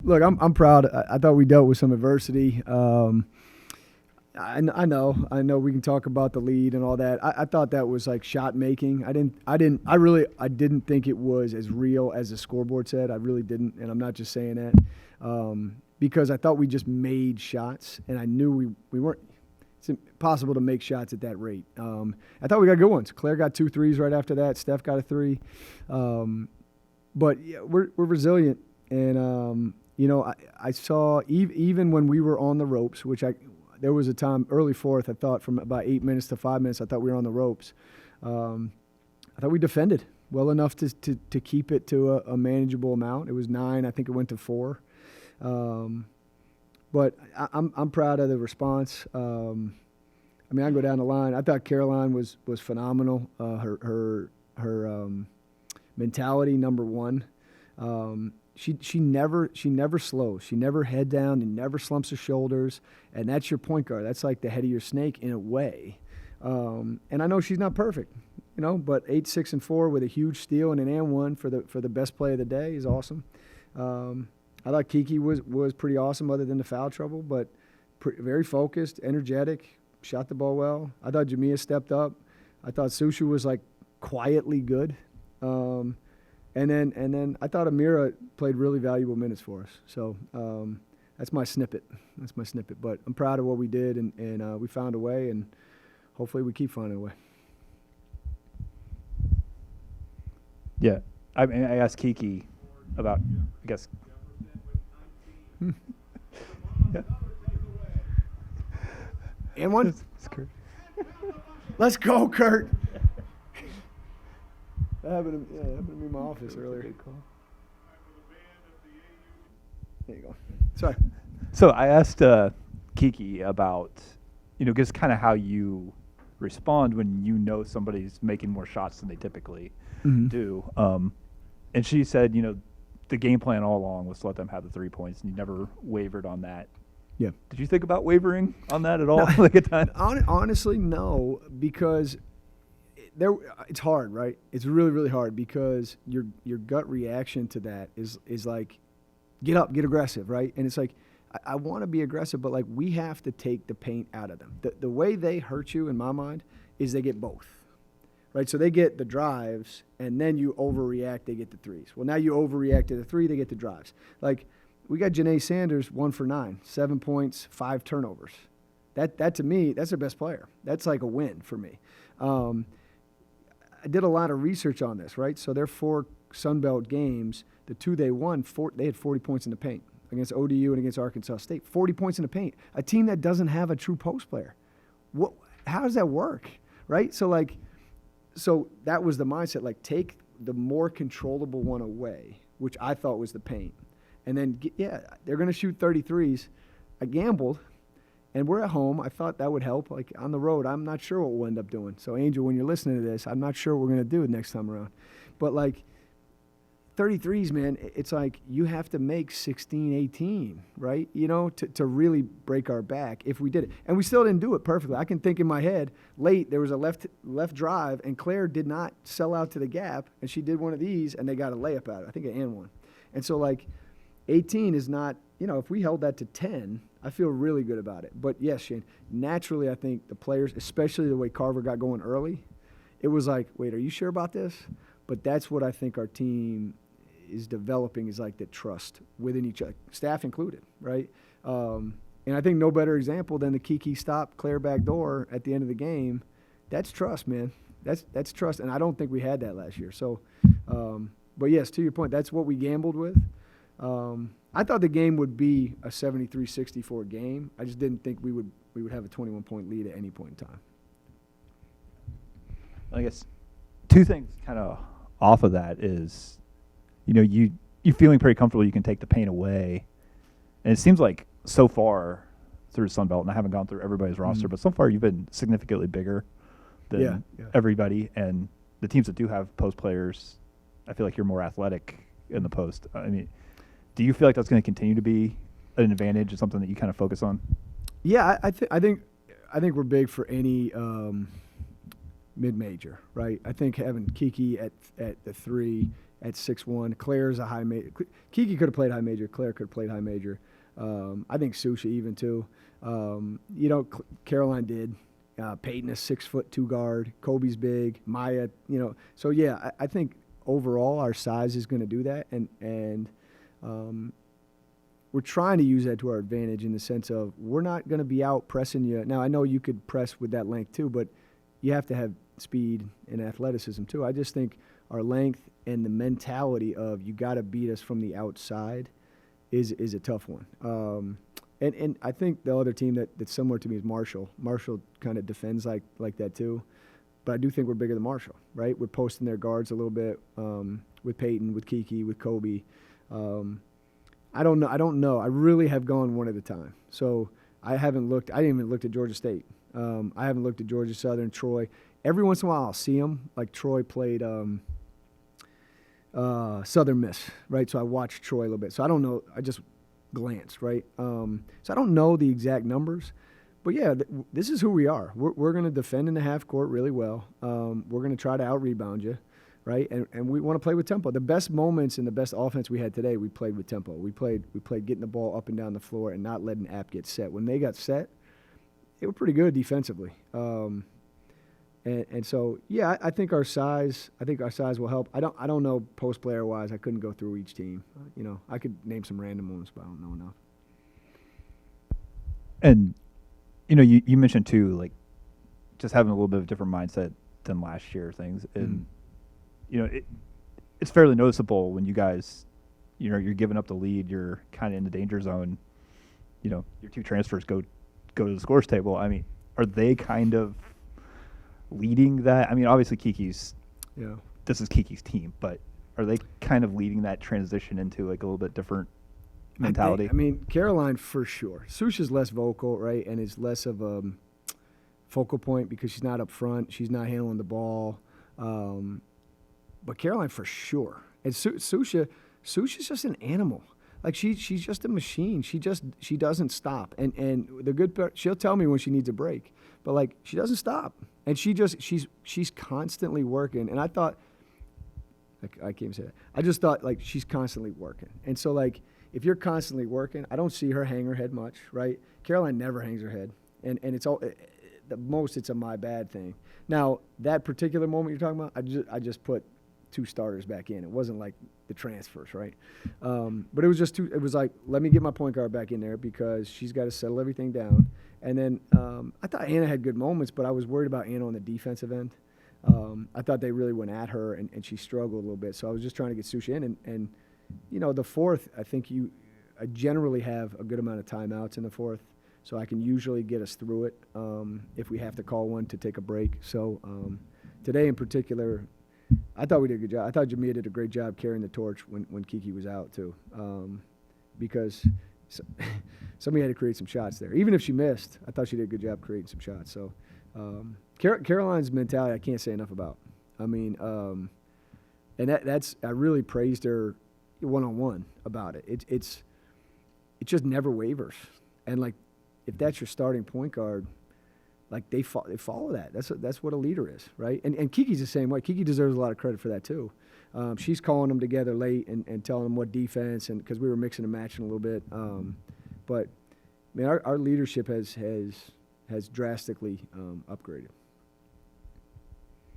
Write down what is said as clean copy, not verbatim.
look, I'm proud. I thought we dealt with some adversity. I know we can talk about the lead and all that. I thought that was like shot making. I didn't think it was as real as the scoreboard said. I really didn't, and I'm not just saying that because I thought we just made shots, and I knew we weren't. It's impossible to make shots at that rate. I thought we got good ones. Claire got 2 threes right after that. Steph got a 3. But yeah, we're resilient, and I saw even when we were on the ropes, which there was a time early fourth, I thought from about 8 minutes to 5 minutes, I thought we were on the ropes. I thought we defended well enough to keep it to a manageable amount. It was 9. I think it went to 4. But I'm proud of the response. I can go down the line. I thought Caroline was phenomenal. Her mentality, number one. She never slows. She never head down and never slumps her shoulders. And that's your point guard. That's like the head of your snake in a way. And I know she's not perfect, but 8, 6, and 4 with a huge steal and an and one for the best play of the day is awesome. I thought Kiki was pretty awesome other than the foul trouble, but very focused, energetic, shot the ball well. I thought Jamia stepped up. I thought Sushu was like quietly good. And then I thought Amira played really valuable minutes for us. So that's my snippet. But I'm proud of what we did, and we found a way, and hopefully we keep finding a way. Yeah. I asked Kiki about, I guess. Yeah. And one. Let's go, Kurt. That happened to me in my office earlier. There you go. Sorry. So I asked Kiki about, just kind of how you respond when somebody's making more shots than they typically do. And she said, the game plan all along was to let them have the 3 points, and you never wavered on that. Yeah. Did you think about wavering on that at all? No. Honestly, no, because it's hard, right? It's really, really hard because your gut reaction to that is like, get up, get aggressive, right? And it's like, I want to be aggressive, but like we have to take the paint out of them. The way they hurt you, in my mind, is they get both. Right, so they get the drives, and then you overreact, they get the threes. Well, now you overreact to the 3, they get the drives. Like, we got Janae Sanders 1 for 9, 7 points, 5 turnovers. That to me, that's their best player. That's like a win for me. I did a lot of research on this, right? So their 4 Sun Belt games, the 2 they won, they had 40 points in the paint against ODU and against Arkansas State. 40 points in the paint. A team that doesn't have a true post player. How does that work, right? So that was the mindset, like take the more controllable one away, which I thought was the paint. And then, they're going to shoot 33s. I gambled, and we're at home. I thought that would help. Like on the road, I'm not sure what we'll end up doing. So, Angel, when you're listening to this, I'm not sure what we're going to do next time around. But, like, 33s, man, it's like you have to make 16, 18, right? To really break our back if we did it. And we still didn't do it perfectly. I can think in my head, late, there was a left drive, and Claire did not sell out to the gap, and she did one of these, and they got a layup out of it. I think an and one. And so, like, 18 is not, if we held that to 10, I feel really good about it. But, yes, Shane, naturally I think the players, especially the way Carver got going early, it was like, wait, are you sure about this? But that's what I think our team is developing, is like the trust within each other, staff included, right? And I think no better example than the Kiki stop Claire back door at the end of the game. That's trust, man. That's trust, and I don't think we had that last year. So, but yes, to your point, that's what we gambled with. I thought the game would be a 73-64 game. I just didn't think we would have a 21-point lead at any point in time. I guess 2 things kind of off of that is, you feeling pretty comfortable you can take the paint away. And it seems like so far through the Sun Belt, and I haven't gone through everybody's roster, but so far you've been significantly bigger than everybody. And the teams that do have post players, I feel like you're more athletic in the post. I mean, do you feel like that's going to continue to be an advantage or something that you kind of focus on? Yeah, I think we're big for any mid-major, right? I think having Kiki at the 3 at 6'1". Claire's a high major. Kiki could have played high major. Claire could have played high major. I think Susha even too. Caroline did. Peyton, a 6'2" guard. Kobe's big. Maya, So yeah, I think overall our size is going to do that, and we're trying to use that to our advantage in the sense of we're not going to be out pressing you. Now I know you could press with that length too, but you have to have speed and athleticism too. I just think our length and the mentality of you got to beat us from the outside is a tough one. And I think the other team that's similar to me is Marshall. Marshall kind of defends like that too. But I do think we're bigger than Marshall, right? We're posting their guards a little bit with Peyton, with Kiki, with Kobe. I don't know. I really have gone one at a time. So I didn't even look at Georgia State. I haven't looked at Georgia Southern, Troy. Every once in a while I'll see them. Like Troy played Southern Miss, right? So I watched Troy a little bit. So I don't know. I just glanced, right? So I don't know the exact numbers. But, yeah, this is who we are. We're going to defend in the half court really well. We're going to try to out-rebound you, right? And we want to play with tempo. The best moments and the best offense we had today, we played with tempo. We played getting the ball up and down the floor and not letting App get set. When they got set, they were pretty good defensively. And so, yeah, I think our size will help. I don't know post player wise. I couldn't go through each team. I could name some random ones, but I don't know enough. And you mentioned too, like just having a little bit of a different mindset than last year things, and it's fairly noticeable when you guys, you're giving up the lead, you're kind of in the danger zone. Your two transfers go to the scores table. I mean, are they kind of leading that? I mean, obviously this is Kiki's team, but are they kind of leading that transition into like a little bit different mentality? I mean, Caroline for sure. Susha's less vocal, right, and is less of a focal point because she's not up front. She's not handling the ball. But Caroline for sure. And Susha's just an animal. Like she's just a machine. She doesn't stop. And the good part, she'll tell me when she needs a break, but like she doesn't stop. And she's constantly working. And I thought, I can't even say that. I just thought like she's constantly working. And so like if you're constantly working, I don't see her hang her head much, right? Caroline never hangs her head. And it's all the most it's a my bad thing. Now, that particular moment you're talking about, I just put two starters back in. It wasn't like the transfers, right? But it was just it was like, let me get my point guard back in there because she's got to settle everything down. And then I thought Anna had good moments, but I was worried about Anna on the defensive end. I thought they really went at her, and she struggled a little bit. So I was just trying to get Susha in. And the fourth, I think I generally have a good amount of timeouts in the fourth, so I can usually get us through it if we have to call one to take a break. So today in particular, I thought we did a good job. I thought Jamia did a great job carrying the torch when Kiki was out too, because somebody had to create some shots there. Even if she missed, I thought she did a good job creating some shots. So Caroline's mentality, I can't say enough about. I mean, and I really praised her one-on-one about it. It just never wavers. And like, if that's your starting point guard, like they follow that. That's what a leader is, right? And Kiki's the same way. Kiki deserves a lot of credit for that too. She's calling them together late and telling them what defense, and because we were mixing and matching a little bit. But man, our leadership has drastically upgraded.